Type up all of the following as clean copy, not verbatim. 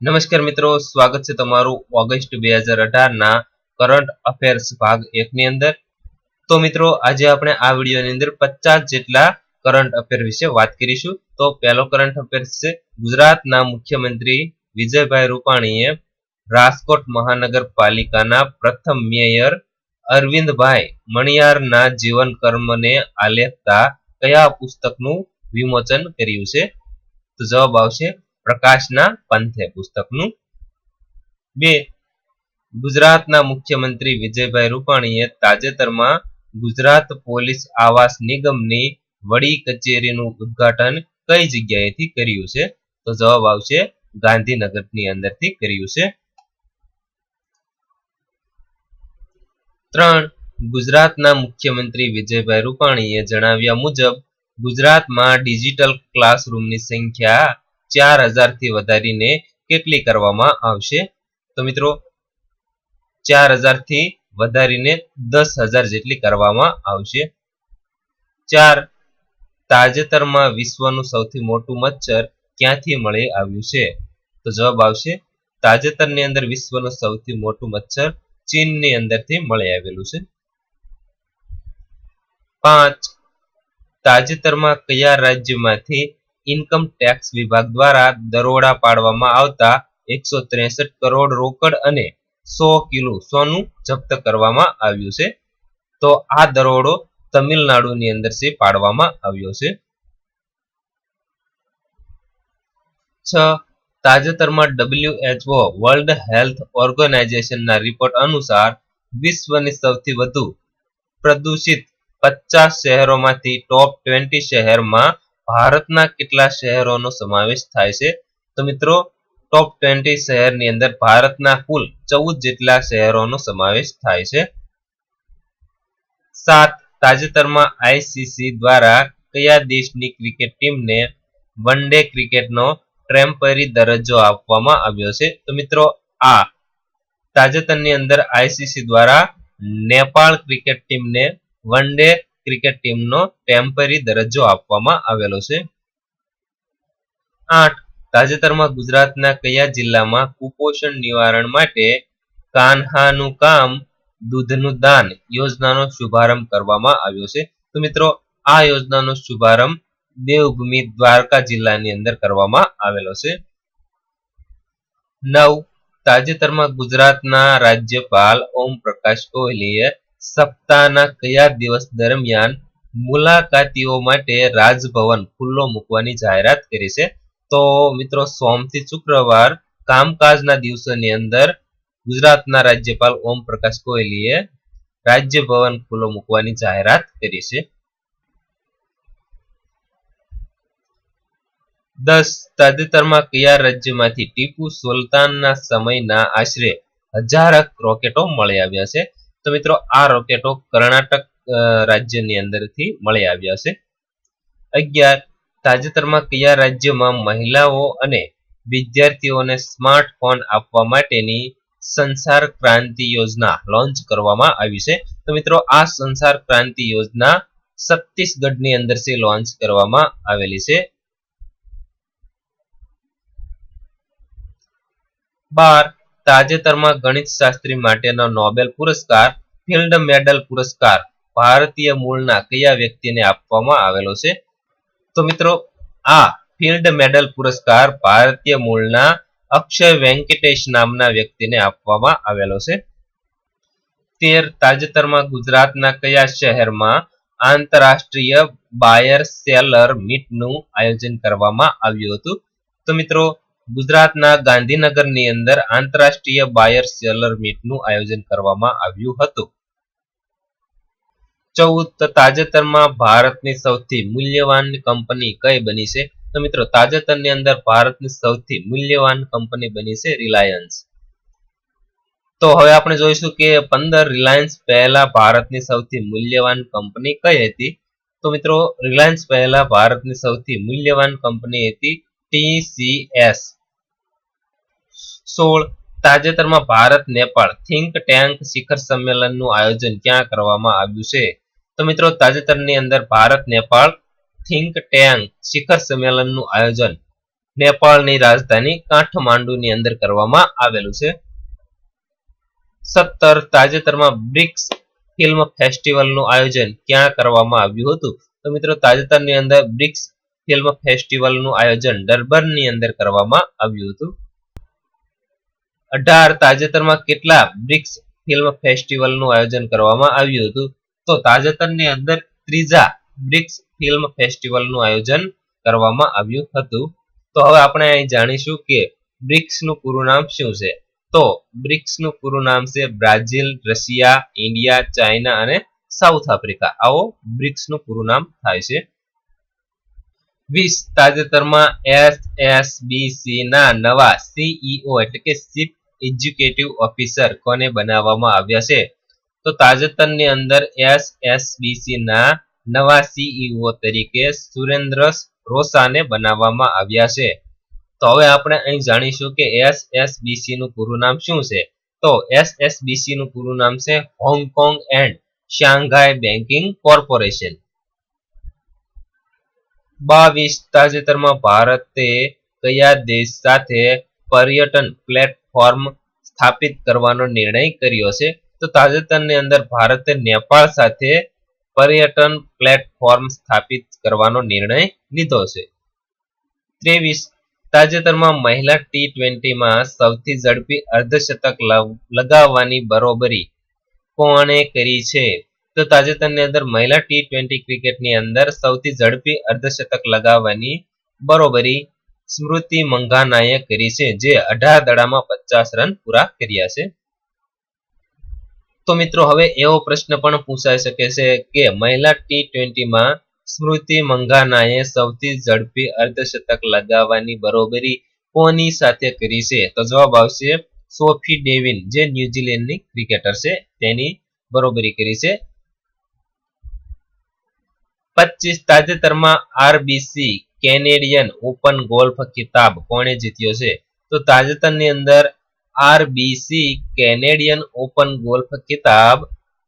નમસ્કાર મિત્રો, સ્વાગત છે તમારું ઓગસ્ટ 2018 ના કરંટ અફેર્સ ભાગ 1 ની અંદર. તો મિત્રો, આજે આપણે આ વિડીયોની અંદર 50 જેટલા કરંટ અફેર વિશે વાત કરીશું. તો પહેલો કરંટ અફેર છે, ગુજરાતના મુખ્યમંત્રી વિજયભાઈ રૂપાણીએ રાજકોટ મહાનગરપાલિકાના પ્રથમ મેયર અરવિંદભાઈ મણિયારના જીવન કર્મને આલેખતા કયા પુસ્તકનું વિમોચન કર્યું છે? તો જવાબ આવશે પ્રકાશના પંથે પુસ્તકનું. 2. ગુજરાતના મુખ્યમંત્રી વિજયભાઈ રૂપાણીએ તાજેતરમાં ગુજરાત પોલીસ આવાસ નિગમની વડી કચેરીનું ઉદ્ઘાટન કઈ જગ્યાએથી કર્યું છે? તો જવાબ આવશે ગાંધીનગરની અંદરથી કર્યું છે. 3. ગુજરાતના મુખ્યમંત્રી વિજયભાઈ રૂપાણીએ જણાવ્યા મુજબ ગુજરાતમાં ડિજિટલ ક્લાસરૂમની સંખ્યા 4000 થી વધારીને કેટલી કરવામાં આવશે? તો મિત્રો, 4000 થી વધારીને 10000 જેટલી કરવામાં આવશે. 4. તાજેતરમાં વિશ્વનું સૌથી મોટું મચ્છર ક્યાંથી મળી આવ્યું છે? તો જવાબ આવશે તાજેતરની અંદર વિશ્વનું સૌથી મોટું મચ્છર ચીનની અંદરથી મળી આવેલું છે. 5. તાજેતરમાં કયા રાજ્યમાંથી ઇન્કમ ટેક્સ વિભાગ દ્વારા દરોડા પાડવામાં આવતા 163 કરોડ રોકડ અને 100 કિલો સોનું જપ્ત કરવામાં આવ્યું છે? તો આ દરોડો તમિલનાડુની અંદરથી પાડવામાં આવ્યો છે. 6. તાજેતરમાં WHO વર્લ્ડ હેલ્થ ઓર્ગેનાઇઝેશનના રિપોર્ટ અનુસાર વિશ્વની સૌથી વધુ પ્રદૂષિત 50 શહેરોમાંથી ટોપ 20 શહેરમાં ભારતના કેટલા શહેરોનો સમાવેશ થાય છે? તો મિત્રો, ટોપ 20 શહેરની અંદર ભારતના કુલ 14 જેટલા શહેરોનો સમાવેશ થાય છે. 7. તાજેતરમાં ICC દ્વારા કયા દેશની ક્રિકેટ ટીમને વન ડે ક્રિકેટનો ટેમ્પરરી દરજ્જો આપવામાં આવ્યો છે? તો મિત્રો, આ તાજેતરની અંદર ICC દ્વારા નેપાળ ક્રિકેટ ટીમને વન ડે ક્રિકેટ ટીમનો ટેમ્પરરી દરજ્જો આપવામાં આવેલો છે. 8. તાજેતરમાં ગુજરાતના કયા જિલ્લામાં કુપોષણ નિવારણ માટે કાન્હાનું કામ દૂધનું દાન યોજનાનો શુભારંભ કરવામાં આવ્યો છે? તો મિત્રો, આ યોજનાનો શુભારંભ દેવભૂમિ દ્વારકા જિલ્લાની અંદર કરવામાં આવેલો છે. 9. તાજેતરમાં ગુજરાતના રાજ્યપાલ ઓમ પ્રકાશ કોહલીએ સપ્તાહના કયા દિવસ દરમિયાન મુલાકાતીઓ માટે રાજભવન ખુલ્લો મૂકવાની જાહેરાત કરી છે? તો મિત્રો, સોમથી શુક્રવાર કામકાજના દિવસોની અંદર ગુજરાતના રાજ્યપાલ ઓમ પ્રકાશ કોહલીએ રાજ્યભવન ખુલ્લો મૂકવાની જાહેરાત કરી છે. 10. તાજેતરમાં કયા રાજ્યમાંથી ટીપુ સુલતાનના સમયના આશરે 1000 રોકેટો મળી આવ્યા છે? તો મિત્રો, આ રોકેટો કર્ણાટક રાજ્યની અંદરથી મળી આવ્યા છે. 11. તાજેતરમાં કયા રાજ્યમાં મહિલાઓ અને વિદ્યાર્થીઓને સ્માર્ટફોન આપવા માટેની સંસાર ક્રાંતિ યોજના લોન્ચ કરવામાં આવી છે? તો મિત્રો, આ સંસાર ક્રાંતિ યોજના છત્તીસગઢની અંદરથી લોન્ચ કરવામાં આવેલી છે. 12. તાજેતરમાં ગણિત શાસ્ત્રી માટેનો નોબેલ પુરસ્કાર ફિલ્ડ મેડલ પુરસ્કાર ભારતીય મૂળના કયા વ્યક્તિને આપવામાં આવેલો છે? તો મિત્રો, આ ફિલ્ડ મેડલ પુરસ્કાર ભારતીય મૂળના અક્ષય વેંકટેશ નામના વ્યક્તિને આપવામાં આવેલો છે. 13. તાજેતરમાં ગુજરાતના કયા શહેરમાં આંતરરાષ્ટ્રીય બાયર સેલર મીટનું આયોજન કરવામાં આવ્યું હતું? તો મિત્રો, ગુજરાતના ગાંધીનગરની અંદર આંતરરાષ્ટ્રીય બાયર સેલર મીટનું આયોજન કરવામાં આવ્યું હતું. 14. તાજેતરમાં ભારતની સૌથી મૂલ્યવાન કંપની કઈ બની છે? તો મિત્રો, તાજેતરની અંદર ભારતની સૌથી મૂલ્યવાન કંપની બની છે રિલાયન્સ. તો હવે આપણે જોઈશું કે 15 રિલાયન્સ પહેલા ભારતની સૌથી મૂલ્યવાન કંપની કઈ હતી? તો મિત્રો, રિલાયન્સ પહેલા ભારતની સૌથી મૂલ્યવાન કંપની હતી TCS. 16. તાજેતરમાં ભારત નેપાળ થિંક ટેન્ક શિખર સંમેલનનું આયોજન ક્યાં કરવામાં આવ્યું છે? તો મિત્રો, તાજેતરની અંદર ભારત નેપાળ થિંક ટેન્ક શિખર સંમેલનનું આયોજન નેપાળની રાજધાની કાઠમાંડુની અંદર કરવામાં આવેલું છે. 17 તાજેતરમાં બ્રિક્સ ફિલ્મ ફેસ્ટિવલનું આયોજન ક્યાં કરવામાં આવ્યું હતું? તો મિત્રો તાજેતરની અંદર બ્રિક્સ ફિલ્મ ફેસ્ટિવલનું આયોજન ડરબનની અંદર કરવામાં આવ્યું હતું. 18 તાજેતરમાં કેટલા બ્રિક્સ ફિલ્મ ફેસ્ટિવલનું આયોજન કરવામાં આવ્યું હતું? તો તાજેતરની અંદર ત્રીજા બ્રિક્સ ફિલ્મ ફેસ્ટિવલનું આયોજન કરવામાં આવ્યું હતું. તો હવે આપણે અહીં જાણીશું કે બ્રિક્સનું પૂરું નામ શું છે. તો બ્રિક્સનું પૂરું નામ છે બ્રાઝિલ, રશિયા, ઇન્ડિયા, ચાઇના અને સાઉથ આફ્રિકા. આવો બ્રિક્સનું પૂરું નામ થાય છે. 20 તાજેતરમાં એસએસબીસી ના નવા સીઈઓ એટલે કે ચીફ એક્ઝિક્યુટિવ ઓફિસર કોને બનાવવામાં આવ્યા છે? તો તાજેતરની અંદર એસએસબીસી ના નવા સીઈઓ તરીકે સુરેન્દ્ર રોસાને બનાવવામાં આવ્યા છે. તો હવે આપણે અહીં જાણીશું કે એસએસબીસી નું પૂરું નામ શું છે. તો એસએસબીસી નું પૂરું નામ છે Hong Kong and Shanghai banking corporation. 22 તાજેતરમાં ભારતે કયા દેશ સાથે પર્યટન પ્લેટફોર્મ સ્થાપિત કરવાનો નિર્ણય કર્યો છે? તો તાજેતરની અંદર ભારતે નેપાળ સાથે પર્યટન પ્લેટફોર્મ સ્થાપિત કરવાનો નિર્ણય લીધો છે. 23 તાજેતરમાં મહિલા T20 માં સૌથી ઝડપી અર્ધશતક લગાવવાની બરોબરી કોણે કરી છે? તો તાજેતરની અંદર મહિલા T20 ક્રિકેટની અંદર સૌથી ઝડપી અર્ધશતક લગાવવાની બરોબરી સ્મૃતિ મંઘાનાએ કરી છે, જે 18 દડામાં 50 રન પૂરા કર્યા છે. તો મિત્રો હવે એવો પ્રશ્ન પણ પૂછાઈ શકે છે કે મહિલા T20 માં સ્મૃતિ મંઘાનાએ સૌથી ઝડપી અર્ધશતક લગાવવાની બરોબરી કોની સાથે કરી છે? તો જવાબ આવશે સોફી ડેવિન, જે ન્યુઝીલેન્ડની ક્રિકેટર છે, તેની બરોબરી કરી છે. 25 તાજેતરમાં આરબીસી કેનેડિયન ઓપન ગોલ્ફ ખિતાબ કોણે જીત્યો છે? તો તાજેતરની અંદર આરબીસી કેનેડિયન ઓપન ગોલ્ફ ખિતાબ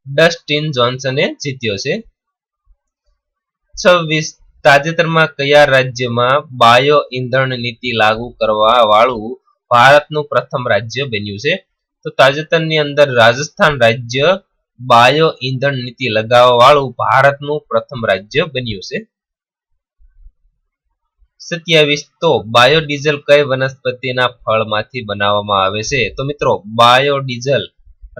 ડસ્ટિન જોન્સને જીત્યો છે. 26 તાજેતરમાં કયા રાજ્યમાં બાયો ઈંધણ નીતિ લાગુ કરવા વાળું ભારતનું પ્રથમ રાજ્ય બન્યું છે? તો તાજેતરની અંદર રાજસ્થાન રાજ્ય બાયો ઈંધણ નીતિ લગાવવા વાળું ભારતનું પ્રથમ રાજ્ય બન્યું છે. 27 તો બાયોડીઝલ કઈ વનસ્પતિના ફળમાંથી બનાવવામાં આવે છે? તો મિત્રો બાયોડીઝલ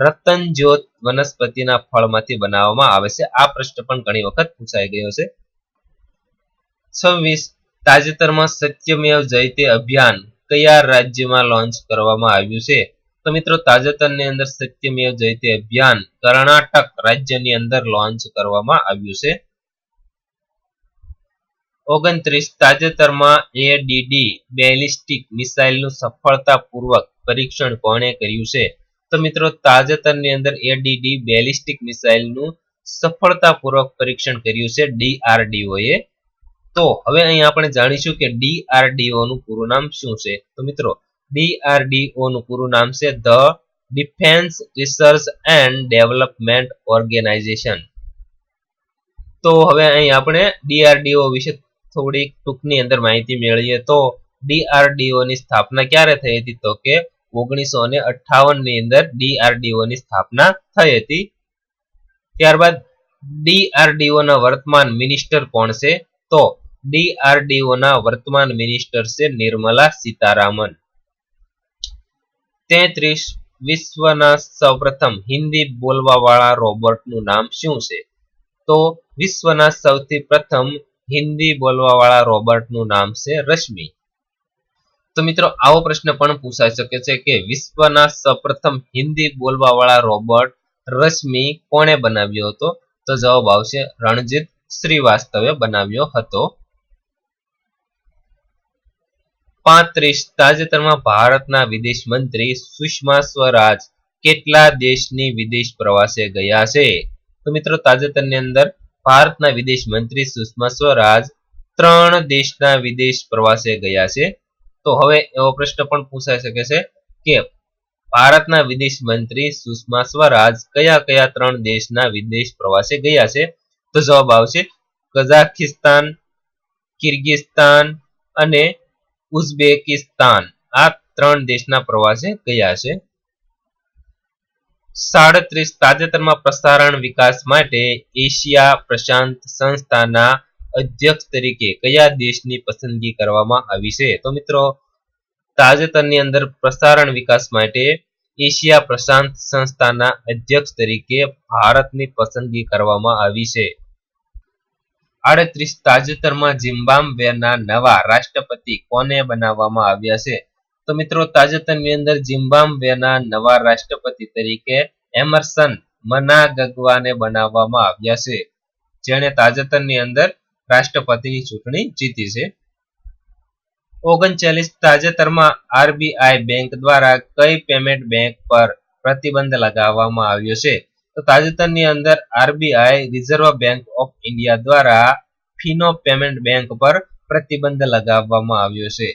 રતનજોત વનસ્પતિના ફળમાંથી બનાવવામાં આવે છે. આ પ્રશ્ન પણ ઘણી વખત પૂછાઈ ગયો છે. 26 તાજેતરમાં સત્યમેવ જયતે અભિયાન કયા રાજ્યમાં લોન્ચ કરવામાં આવ્યું છે? તો મિત્રો તાજેતરની અંદર સત્યમેવ જયતે અભિયાન કર્ણાટક રાજ્યની અંદર લોન્ચ કરવામાં આવ્યું છે. 29 તાજેતરમાં એડીડી બેલિસ્ટિક મિસાઇલનું સફળતાપૂર્વક પરીક્ષણ કોણે કર્યું છે? તો મિત્રો તાજેતરની અંદર એડીડી બેલિસ્ટિક મિસાઇલનું સફળતાપૂર્વક પરીક્ષણ કર્યું છે ડીઆરડીઓ એ. તો હવે અહીં આપણે જાણીશું કે ડીઆરડીઓ નું પૂરું નામ શું છે. તો મિત્રો ડીઆરડીઓ નું પૂરું નામ છે the defence research and development organisation. તો હવે અહીં આપણે ડીઆરડીઓ વિશે થોડી ટૂંકની અંદર માહિતી મેળવીએ. તો ડીઆરડીઓ ની સ્થાપના ક્યારે થઈ હતી? તો કે 1958 ની અંદર ડીઆરડીઓ ની સ્થાપના થઈ હતી. ત્યારબાદ ડીઆરડીઓ ના વર્તમાન મિનિસ્ટર કોણ છે? તો ડીઆરડીઓ ના વર્તમાન મિનિસ્ટર છે નિર્મલા સીતારામન. 33 વિશ્વના સૌપ્રથમ હિન્દી બોલવા વાળા રોબોટનું નામ શું છે? તો વિશ્વના સૌથી પ્રથમ હિન્દી બોલવા વાળા રોબોટનું નામ છે રશ્મિ. તો મિત્રો આવો પ્રશ્ન પણ પૂછાઈ શકે છે કે વિશ્વના સૌપ્રથમ હિન્દી બોલવા વાળા રોબોટ રશ્મિ કોણે બનાવ્યો હતો? તો જવાબ આવશે રણજીત શ્રીવાસ્તવે બનાવ્યો હતો. 35 તાજેતરમાં ભારતના વિદેશ મંત્રી સુષ્મા સ્વરાજ કેટલા દેશની વિદેશ પ્રવાસે ગયા છે? તો મિત્રો તાજેતરની અંદર ભારતના વિદેશ મંત્રી સુષ્મા સ્વરાજ 3 દેશના વિદેશ પ્રવાસે ગયા છે. તો હવે એવો પ્રશ્ન પણ પૂછાઈ શકે છે કે ભારતના વિદેશ મંત્રી સુષ્મા સ્વરાજ કયા કયા 3 દેશના વિદેશ પ્રવાસે ગયા છે? તો જવાબ આવશે કઝાકિસ્તાન, કિર્ગિસ્તાન અને ઉઝબેકિસ્તાન આ 3 દેશના પ્રવાસે ગયા છે. 37 તાજેતરમાં પ્રસારણ વિકાસ માટે એશિયા પ્રશાંત સંસ્થાના અધ્યક્ષ તરીકે કયા દેશની પસંદગી કરવામાં આવી છે? તો મિત્રો તાજેતરની અંદર પ્રસારણ વિકાસ માટે એશિયા પ્રશાંત સંસ્થાના અધ્યક્ષ તરીકે ભારતની પસંદગી કરવામાં આવી છે. 38 તાજેતરમાં ઝિમ્બાબ્વેના નવા રાષ્ટ્રપતિ કોને બનાવવામાં આવ્યા છે? તો મિત્રો તાજેતરની અંદર ઝિમ્બાબ્વેના નવા રાષ્ટ્રપતિ તરીકે એમરસન મનાગગ્વાને બનાવવામાં આવ્યા છે, જેણે તાજેતરની અંદર રાષ્ટ્રપતિની ચૂંટણી જીતી છે. 39 તાજેતરમાં આરબીઆઈ બેંક દ્વારા કઈ પેમેન્ટ બેંક પર પ્રતિબંધ લગાવવામાં આવ્યો છે? તો તાજેતરની અંદર RBI reserve bank of India દ્વારા ફીનો પેમેન્ટ બેંક પર પ્રતિબંધ લગાવવામાં આવ્યો છે.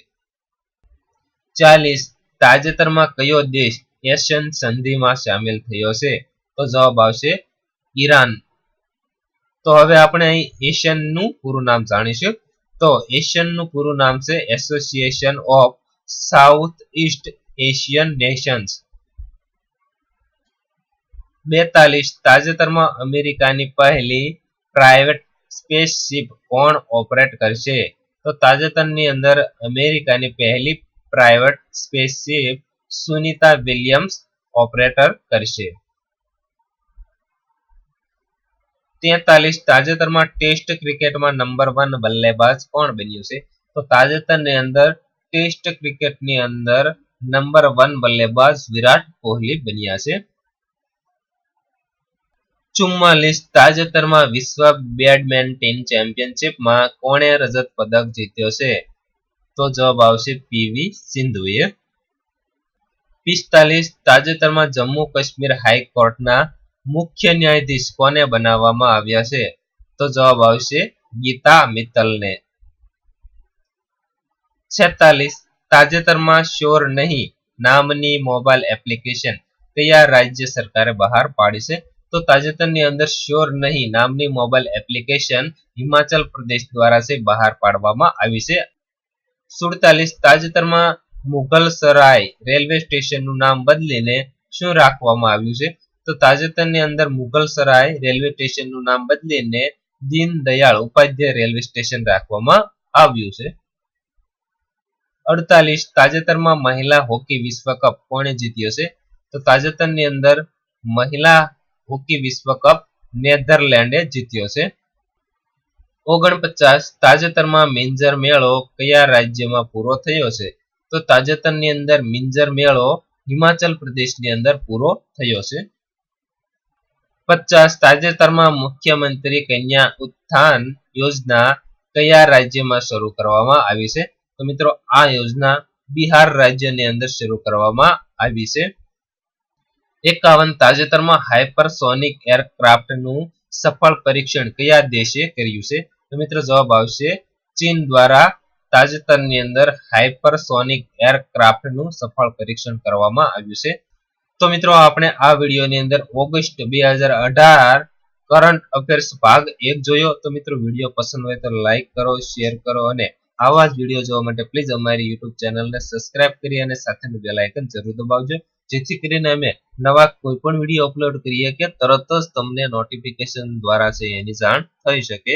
40 તાજેતરમાં કયો દેશ એશિયન સંધિમાં સામેલ થયો છે? તો જવાબ આવશે ઈરાન. તો હવે આપણે અહીં એશિયનનું પૂરું નામ જાણીશું. તો એશિયનનું પૂરું નામ છે association of south East Asian Nations. 42 તાજેતરમાં અમેરિકાની પહેલી પ્રાઇવેટ સ્પેસશિપ કોણ ઓપરેટ કરશે? તો તાજેતરની અંદર અમેરિકાની પહેલી પ્રાઇવેટ સ્પેસશિપ સુનિતા વિલિયમ્સ ઓપરેટર કરશે. 43 તાજેતરમાં ટેસ્ટ ક્રિકેટમાં નંબર 1 બલ્લેબાજ કોણ બન્યું છે? તો તાજેતરની અંદર ટેસ્ટ ક્રિકેટની અંદર નંબર 1 બલ્લેબાજ વિરાટ કોહલી બન્યા છે. 44 તાજેતરમાં વિશ્વ બેડમિન્ટન ચેમ્પિયનશિપમાં કોણે રજત પદક જીત્યો છે? તો જવાબ આવશે પીવી સિંધુએ. 45 તાજેતરમાં જમ્મુ કાશ્મીર હાઈકોર્ટના મુખ્ય ન્યાયાધીશ કોને બનાવવામાં આવ્યા છે? તો જવાબ આવશે ગીતા મિત્તલને. 46 તાજેતરમાં શ્યોર નહીં નામની મોબાઈલ એપ્લિકેશન કયા રાજ્ય સરકારે બહાર પાડી છે? તો તાજેતરની અંદર શ્યોર નહીં નામની મોબાઈલ એપ્લિકેશન હિમાચલ પ્રદેશ દ્વારા બહાર પાડવામાં આવી છે. 47 તાજેતરમાં મુગલસરાય રેલવે સ્ટેશનનું નામ બદલીને શું રાખવામાં આવ્યું છે? તો તાજેતરની અંદર મુગલસરાય રેલવે સ્ટેશનનું નામ બદલીને દીનદયાળ ઉપાધ્યાય રેલવે સ્ટેશન રાખવામાં આવ્યું છે. 48 તાજેતરમાં મહિલા હોકી વિશ્વકપ કોણે જીત્યો છે? તો તાજેતરની અંદર મહિલા હોકી વિશ્વકપ નેધરલેન્ડે જીત્યો છે. 49 તાજેતરમાં મિંજર મેળો કયા રાજ્યમાં પૂરો થયો છે? તો તાજેતરની અંદર મિંજર મેળો હિમાચલ પ્રદેશની અંદર પૂરો થયો છે. 50 તાજેતરમાં મુખ્યમંત્રી કન્યા ઉત્થાન યોજના કયા રાજ્યમાં શરૂ કરવામાં આવી છે? તો મિત્રો આ યોજના બિહાર રાજ્યની અંદર શરૂ કરવામાં આવી છે. 51 તાજેતરમાં હાઇપરસોનિક એરક્રાફ્ટનું સફળ પરીક્ષણ કયા દેશે કર્યું છે? તો મિત્રો જવાબ આવશે ચીન દ્વારા તાજેતરની અંદર હાઇપરસોનિક એરક્રાફ્ટનું સફળ પરીક્ષણ કરવામાં આવ્યું છે. તો મિત્રો આપણે આ વિડીયોની અંદર ઓગસ્ટ 2018 કરંટ અફેર્સ ભાગ 1 જોયો. તો મિત્રો વિડીયો પસંદ હોય તો લાઈક કરો, શેર કરો અને આવા જ વિડીયો જોવા માટે પ્લીઝ અમારી યુટ્યુબ ચેનલને સબસ્ક્રાઇબ કરી અને સાથેનું બેલ આઇકન જરૂર દબાવજો, જેથી કરીને અમે નવા કોઈ પણ વિડીયો અપલોડ કરીએ કે તરત જ તમને નોટિફિકેશન દ્વારા એની જાણ થઈ શકે.